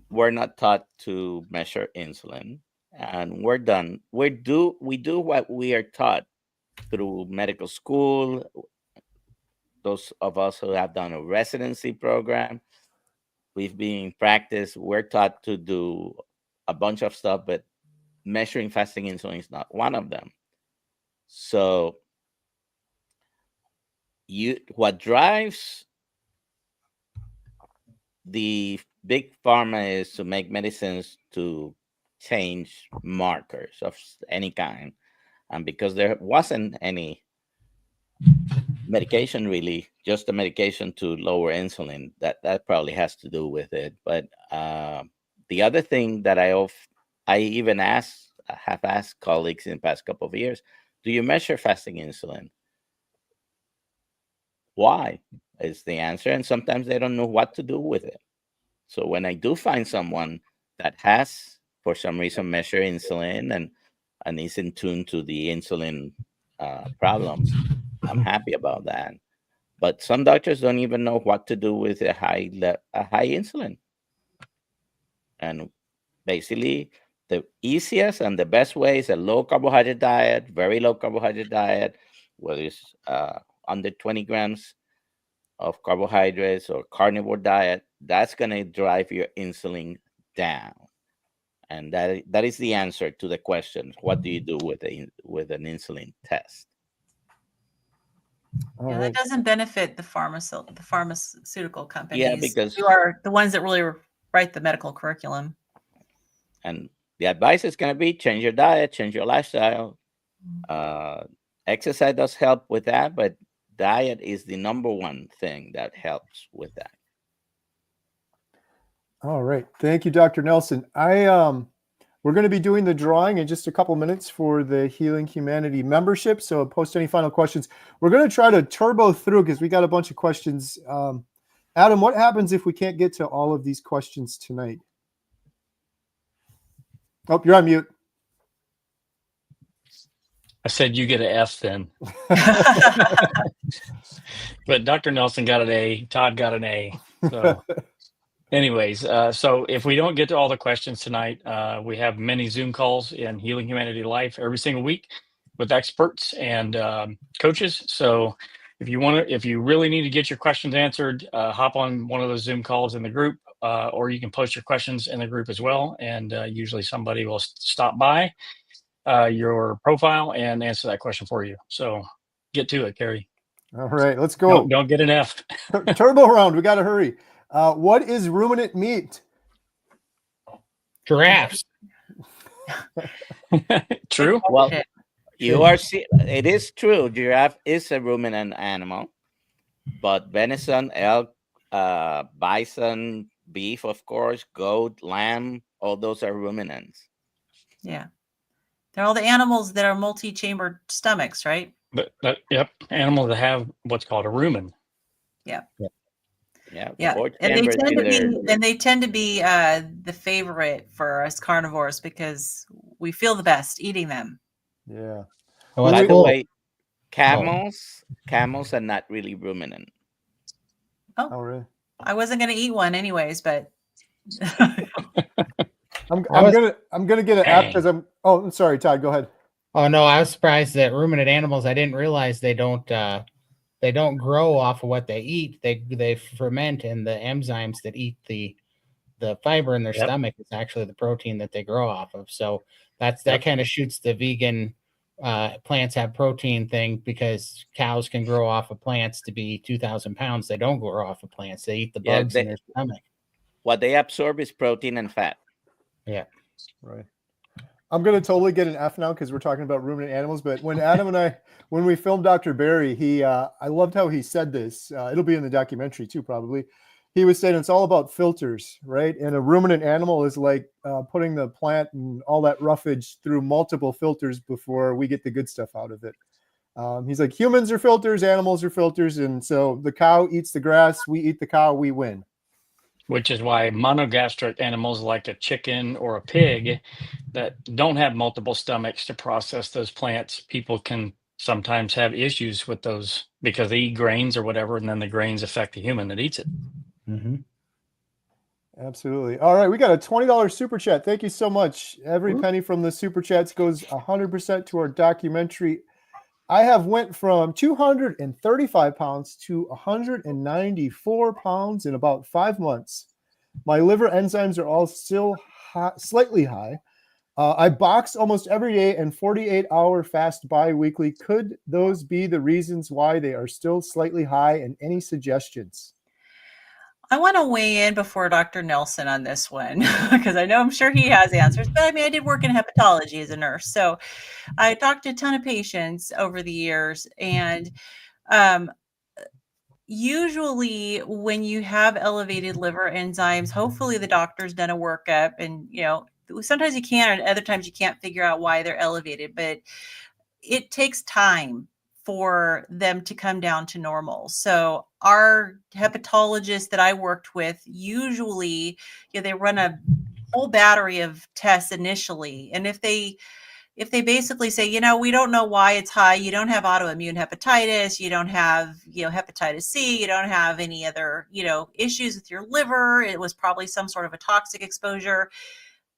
were not taught to measure insulin, and we do what we are taught through medical school. Those of us who have done a residency program, we've been in practice, we're taught to do a bunch of stuff, but measuring fasting insulin is not one of them. So what drives the big pharma is to make medicines to change markers of any kind. And because there wasn't any medication really, just a medication to lower insulin, that probably has to do with it. But the other thing that I even have asked colleagues in the past couple of years, do you measure fasting insulin? Why is the answer? And sometimes they don't know what to do with it. So when I do find someone that has, for some reason, measured insulin and is in tune to the insulin problems, I'm happy about that. But some doctors don't even know what to do with a high insulin. And basically, the easiest and the best way is a low carbohydrate diet, very low carbohydrate diet, whether it's under 20 grams of carbohydrates or carnivore diet. That's going to drive your insulin down. And that is the answer to the question, what do you do with an insulin test? Yeah, that doesn't benefit the pharmaceutical companies. Yeah, because who are the ones that really write the medical curriculum. And the advice is going to be change your diet, change your lifestyle. Exercise does help with that, but diet is the number one thing that helps with that. All right. Thank you, Dr. Nelson. We're going to be doing the drawing in just a couple minutes for the Healing Humanity membership. So post any final questions. We're going to try to turbo through because we got a bunch of questions. Adam, what happens if we can't get to all of these questions tonight? Oh, you're on mute. I said you get an F then. But Dr. Nelson got an A. Todd got an A. So anyways, so if we don't get to all the questions tonight, we have many Zoom calls in Healing Humanity Life every single week. with experts and coaches. So if you really need to get your questions answered, hop on one of those Zoom calls in the group, or you can post your questions in the group as well. And usually somebody will stop by your profile and answer that question for you. So get to it, Kerry. All right, let's go. Don't get an F. Turbo round. We got to hurry. What is ruminant meat? Giraffes. True. Well, it is true. Giraffe is a ruminant animal, but venison, elk, bison, beef, of course, goat, lamb, all those are ruminants. Yeah. They're all the animals that are multi-chambered stomachs, right? But yep, animals that have what's called a rumen. Yeah. Yeah. And they tend to be the favorite for us carnivores because we feel the best eating them. Yeah. Oh, By the cool. way, camels are not really ruminant. Oh, really? I wasn't going to eat one anyways, but I'm gonna get an app because I'm sorry, Todd, go ahead. Oh no, I was surprised that ruminant animals, I didn't realize they don't grow off of what they eat. They ferment, and the enzymes that eat the fiber in their stomach is actually the protein that they grow off of. So that kind of shoots the vegan plants have protein thing, because cows can grow off of plants to be 2,000 pounds. They don't grow off of plants. They eat the bugs in their stomach. What they absorb is protein and fat. Yeah. Right. I'm going to totally get an F now because we're talking about ruminant animals. But when Adam and when we filmed Dr. Barry, I loved how he said this. It'll be in the documentary too, probably. He was saying it's all about filters, right? And a ruminant animal is like putting the plant and all that roughage through multiple filters before we get the good stuff out of it. He's like, humans are filters, animals are filters. And so the cow eats the grass, we eat the cow, we win. Which is why monogastric animals like a chicken or a pig that don't have multiple stomachs to process those plants, people can sometimes have issues with those because they eat grains or whatever, and then the grains affect the human that eats it. Mm-hmm. Absolutely. All right, we got a $20 super chat. Thank you so much. Every penny from the super chats goes 100% to our documentary. I have went from 235 pounds to 194 pounds in about 5 months. My liver enzymes are all still slightly high. I box almost every day and 48-hour fast bi-weekly. Could those be the reasons why they are still slightly high, and any suggestions? I want to weigh in before Dr. Nelson on this one because I'm sure he has answers. But I mean, I did work in hepatology as a nurse, so I talked to a ton of patients over the years, and usually when you have elevated liver enzymes, hopefully the doctor's done a workup, and sometimes you can, and other times you can't figure out why they're elevated, but it takes time for them to come down to normal. So our hepatologists that I worked with, usually, they run a whole battery of tests initially. And if they basically say, we don't know why it's high, you don't have autoimmune hepatitis, you don't have, hepatitis C, you don't have any other, issues with your liver, it was probably some sort of a toxic exposure,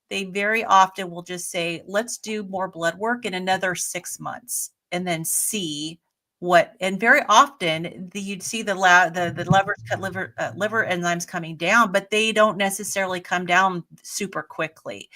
they very often will just say, let's do more blood work in another 6 months and then see what. And very often you'd see the liver enzymes coming down, but they don't necessarily come down super quickly.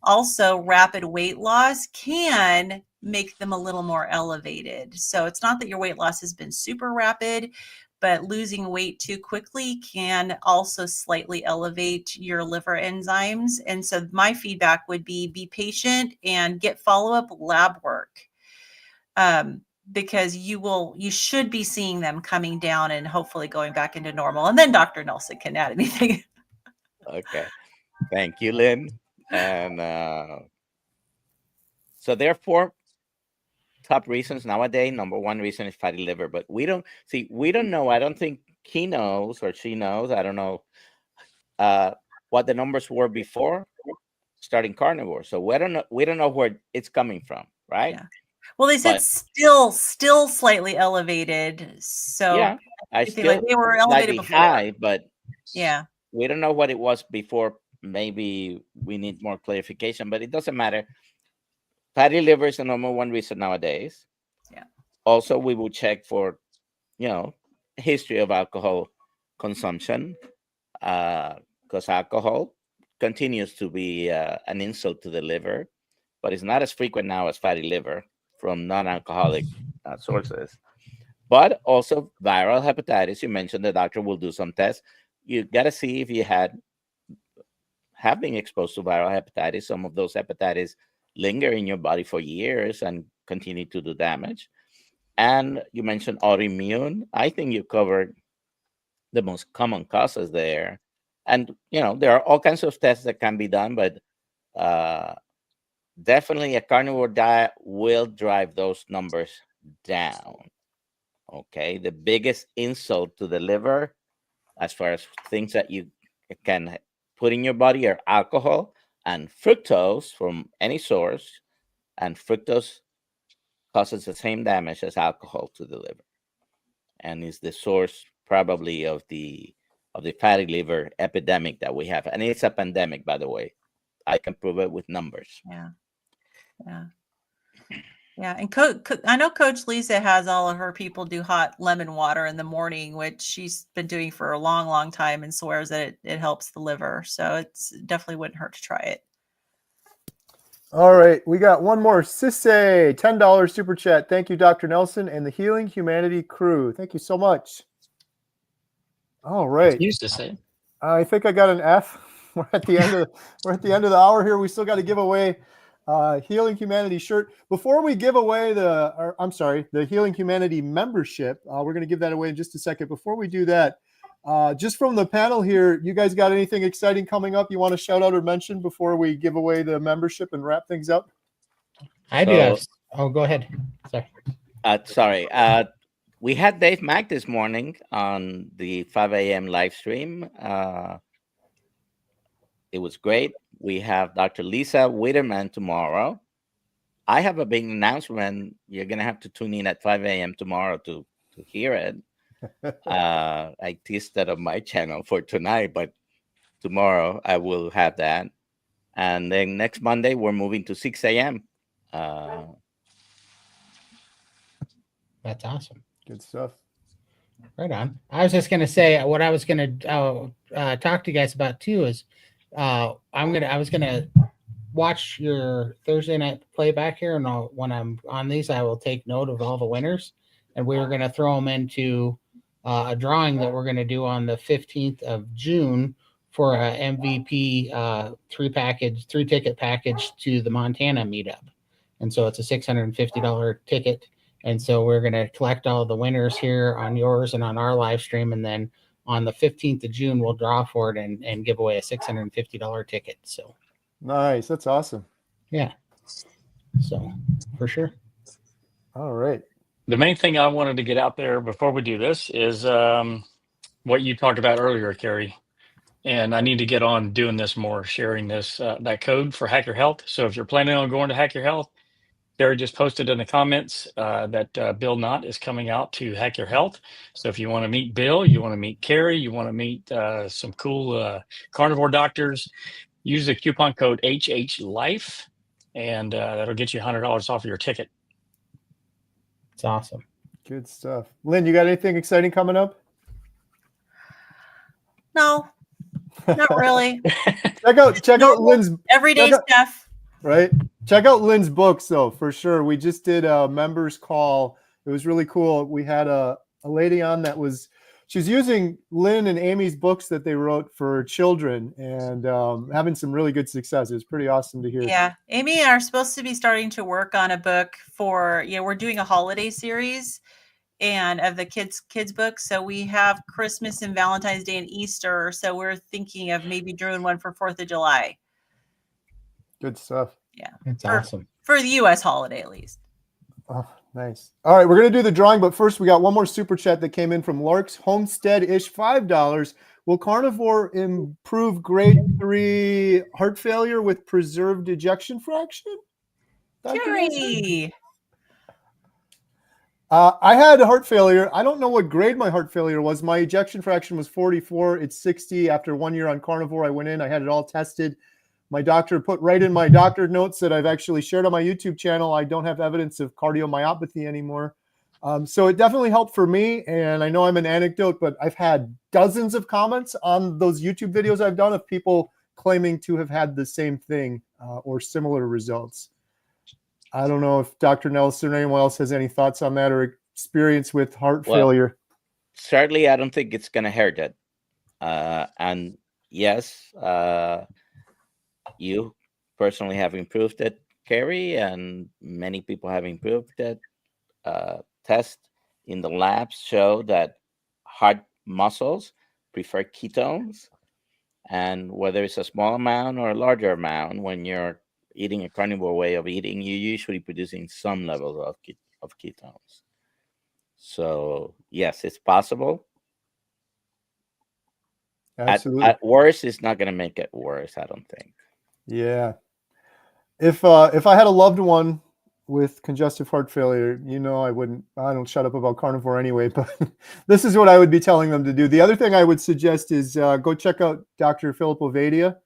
Also, rapid weight loss can make them a little more elevated. So it's not that your weight loss has been super rapid, but losing weight too quickly can also slightly elevate your liver enzymes. And so my feedback would be patient and get follow-up lab work, because you should be seeing them coming down and hopefully going back into normal. And then Dr. Nelson can add anything. Okay. Thank you, Lynn. And so there are 4 top reasons nowadays. Number 1 reason is fatty liver, but we don't know. I don't think he knows or she knows. I don't know what the numbers were before starting carnivore. So we don't know where it's coming from, right? Yeah. Well, they said still slightly elevated. So yeah, they were elevated before. High, but yeah, we don't know what it was before. Maybe we need more clarification, but it doesn't matter. fatty liver is the number one reason nowadays. Yeah. Also, we will check for, history of alcohol consumption, because alcohol continues to be an insult to the liver, but it's not as frequent now as fatty liver from non-alcoholic sources. But also viral hepatitis. You mentioned the doctor will do some tests. You got to see if you have been exposed to viral hepatitis. Some of those hepatitis linger in your body for years and continue to do damage. And you mentioned autoimmune. I think you covered the most common causes there. And, there are all kinds of tests that can be done, but definitely a carnivore diet will drive those numbers down. Okay. The biggest insult to the liver, as far as things that you can put in your body, are alcohol and fructose from any source. And fructose causes the same damage as alcohol to the liver, and is the source probably of the fatty liver epidemic that we have. And it's a pandemic, by the way. I can prove it with numbers. Yeah. And I know Coach Lisa has all of her people do hot lemon water in the morning, which she's been doing for a long, long time, and swears that it helps the liver. So it's definitely wouldn't hurt to try it. All right, we got one more. Sisse, $10 super chat. Thank you, Dr. Nelson and the Healing Humanity crew. Thank you so much. All right. Used to say. I think I got an F. We're at the end of the hour here. We still got to give away Healing Humanity shirt. Before we give away the Healing Humanity membership, we're going to give that away in just a second. Before we do that, just from the panel here, you guys got anything exciting coming up you want to shout out or mention before we give away the membership and wrap things up? I do have. Oh, go ahead. Sorry. We had Dave Mack this morning on the 5 a.m. live stream. It was great. We have Dr. Lisa Widerman tomorrow. I have a big announcement. You're going to have to tune in at 5 a.m. tomorrow to hear it. I teased that on my channel for tonight, but tomorrow I will have that. And then next Monday, we're moving to 6 a.m. That's awesome. Good stuff. Right on. I was just going to say what I was going to talk to you guys about too is I was going to watch your Thursday night playback here, and when I'm on these, I will take note of all the winners, and we're going to throw them into a drawing that we're going to do on the 15th of June for a MVP three ticket package to the Montana meetup. And so it's a $650 ticket. And so we're going to collect all the winners here on yours and on our live stream. And then on the 15th of June, we'll draw for it and give away a $650 ticket. So nice. That's awesome. Yeah. So for sure. All right. The main thing I wanted to get out there before we do this is what you talked about earlier, Kerry. And I need to get on doing this more, sharing this, that code for Hack Your Health. So if you're planning on going to Hack Your Health, Kerry just posted in the comments that Bill Knott is coming out to Hack Your Health. So if you want to meet Bill, you want to meet Kerry, you want to meet some cool carnivore doctors, use the coupon code HHLIFE, and that'll get you $100 off of your ticket. It's awesome. Good stuff. Lynn, you got anything exciting coming up? No, not really. check out Lynn's everyday stuff. Right. Check out Lynn's books though, for sure. We just did a members call. It was really cool. We had a lady on she's using Lynn and Amy's books that they wrote for children and having some really good success. It was pretty awesome to hear. Yeah. Amy and I are supposed to be starting to work on a book for, we're doing a holiday series and of the kids books. So we have Christmas and Valentine's Day and Easter. So we're thinking of maybe doing one for 4th of July. Good stuff. Yeah. That's awesome. For the U.S. holiday, at least. Oh, nice. All right, we're going to do the drawing, but first we got one more super chat that came in from Lark's Homestead-ish, $5. Will carnivore improve grade 3 heart failure with preserved ejection fraction? Kerry. I had heart failure. I don't know what grade my heart failure was. My ejection fraction was 44. It's 60. After 1 year on carnivore, I went in. I had it all tested. My doctor put right in my doctor notes that I've actually shared on my YouTube channel. I don't have evidence of cardiomyopathy anymore. So it definitely helped for me. And I know I'm an anecdote, but I've had dozens of comments on those YouTube videos I've done of people claiming to have had the same thing or similar results. I don't know if Dr. Nelson or anyone else has any thoughts on that or experience with heart failure. Certainly, I don't think it's going to hurt it. And yes, you personally have improved it, Kerry, and many people have improved it. Tests in the labs show that heart muscles prefer ketones, and whether it's a small amount or a larger amount, when you're eating a carnivore way of eating, you're usually producing some levels of ketones. So yes, it's possible. Absolutely. At worst, it's not going to make it worse, I don't think. Yeah. If I had a loved one with congestive heart failure, I don't shut up about carnivore anyway, but this is what I would be telling them to do. The other thing I would suggest is go check out Dr. Philip Ovadia.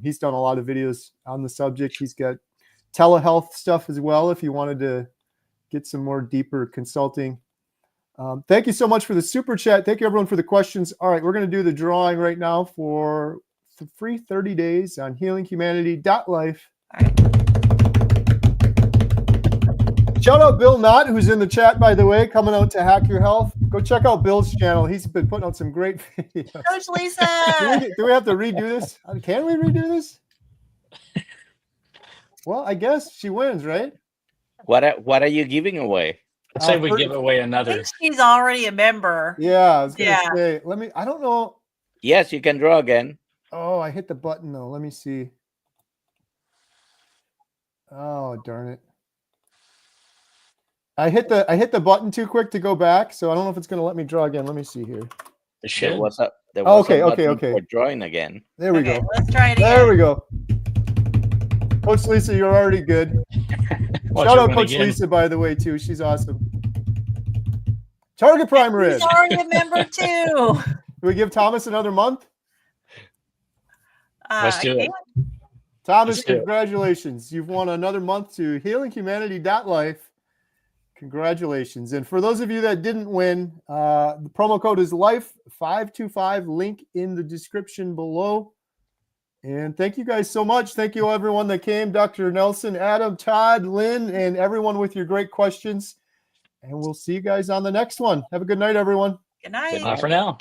He's done a lot of videos on the subject. He's got telehealth stuff as well if you wanted to get some more deeper consulting. Thank you so much for the super chat. Thank you everyone for the questions. All right, we're going to do the drawing right now for the free 30 days on healinghumanity.life. Shout out Bill Knott, who's in the chat, by the way, coming out to Hack Your Health. Go check out Bill's channel. He's been putting out some great videos. Coach Lisa. Do we have to redo this? Can we redo this? Well, I guess she wins, right? What are you giving away? I'd say we give away I another. think she's already a member. Yeah, I was going to say, I don't know. Yes, you can draw again. Oh, I hit the button though. Let me see. Oh, darn it. I hit the button too quick to go back, so I don't know if it's going to let me draw again. Let me see here. It should. There was a Okay. button for drawing again. There we go. Let's try it again. There we go. Coach Lisa, you're already good. Shout out Coach Lisa, by the way, too. She's awesome. Target Prime Red. She's already a member too. Do we give Thomas another month? Let's do it. Thomas, congratulations. You've won another month to healinghumanity.life. Congratulations. And for those of you that didn't win, the promo code is LIFE525, link in the description below. And thank you guys so much. Thank you everyone that came, Dr. Nelson, Adam, Todd, Lynn, and everyone with your great questions. And we'll see you guys on the next one. Have a good night, everyone. Good night. Bye for now.